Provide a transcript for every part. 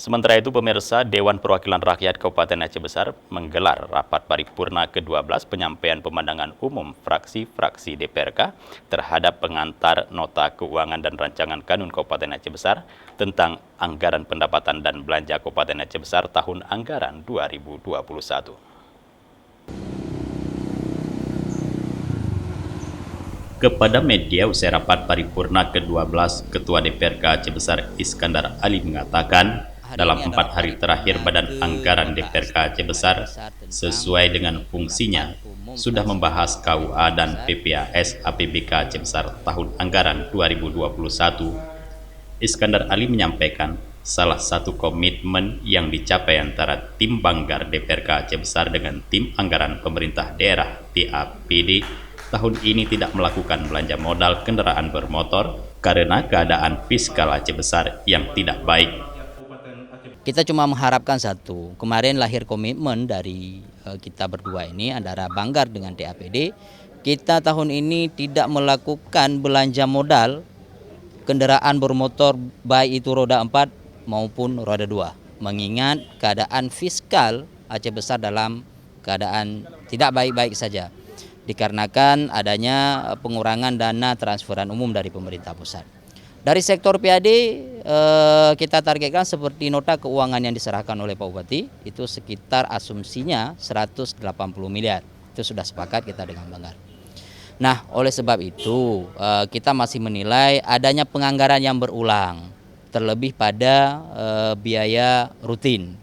Sementara itu, pemirsa, Dewan Perwakilan Rakyat Kabupaten Aceh Besar menggelar rapat paripurna ke-12 penyampaian pemandangan umum fraksi-fraksi DPRK terhadap pengantar nota keuangan dan rancangan kanun Kabupaten Aceh Besar tentang anggaran pendapatan dan belanja Kabupaten Aceh Besar tahun anggaran 2021. Kepada media usai rapat paripurna ke-12, Ketua DPRK Aceh Besar Iskandar Ali mengatakan, dalam 4 hari terakhir Badan Anggaran DPRK Aceh Besar sesuai dengan fungsinya sudah membahas KUA dan PPAS APBK Aceh Besar tahun anggaran 2021. Iskandar Ali menyampaikan salah satu komitmen yang dicapai antara tim Banggar DPRK Aceh Besar dengan tim anggaran pemerintah daerah TAPD tahun ini tidak melakukan belanja modal kendaraan bermotor karena keadaan fiskal Aceh Besar yang tidak baik. Kita cuma mengharapkan satu, kemarin lahir komitmen dari kita berdua ini antara Banggar dengan TAPD, kita tahun ini tidak melakukan belanja modal kendaraan bermotor baik itu roda 4 maupun roda 2. Mengingat keadaan fiskal Aceh Besar dalam keadaan tidak baik-baik saja. Dikarenakan adanya pengurangan dana transferan umum dari pemerintah pusat. Dari sektor PAD kita targetkan seperti nota keuangan yang diserahkan oleh Pak Bupati itu sekitar asumsinya 180 miliar. Itu sudah sepakat kita dengan Banggar. Nah, oleh sebab itu kita masih menilai adanya penganggaran yang berulang, terlebih pada biaya rutin,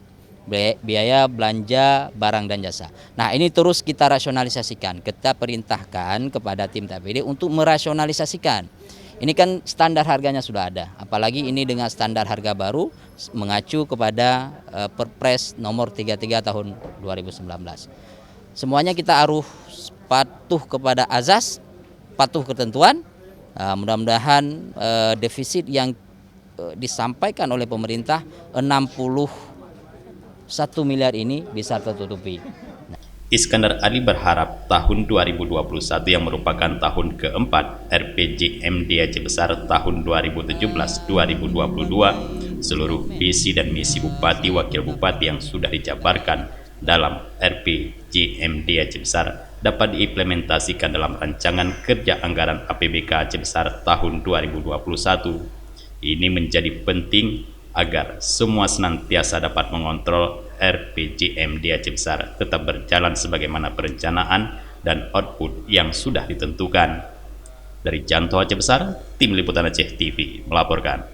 biaya belanja barang dan jasa. Nah, ini terus kita rasionalisasikan. Kita perintahkan kepada tim TAPD untuk merasionalisasikan. Ini kan standar harganya sudah ada, apalagi ini dengan standar harga baru mengacu kepada Perpres nomor 33 tahun 2019. Semuanya kita harus patuh kepada azas, patuh ketentuan. Mudah-mudahan defisit yang disampaikan oleh pemerintah 61 miliar ini bisa tertutupi. Iskandar Ali berharap tahun 2021 yang merupakan tahun keempat RPJMD Aceh Besar tahun 2017-2022, seluruh visi dan misi Bupati Wakil Bupati yang sudah dijabarkan dalam RPJMD Aceh Besar dapat diimplementasikan dalam rancangan kerja anggaran APBK Aceh Besar tahun 2021. Ini menjadi penting agar semua senantiasa dapat mengontrol RPJMD Aceh Besar tetap berjalan sebagaimana perencanaan dan output yang sudah ditentukan. Dari Janto Aceh Besar, Tim Liputan Aceh TV melaporkan.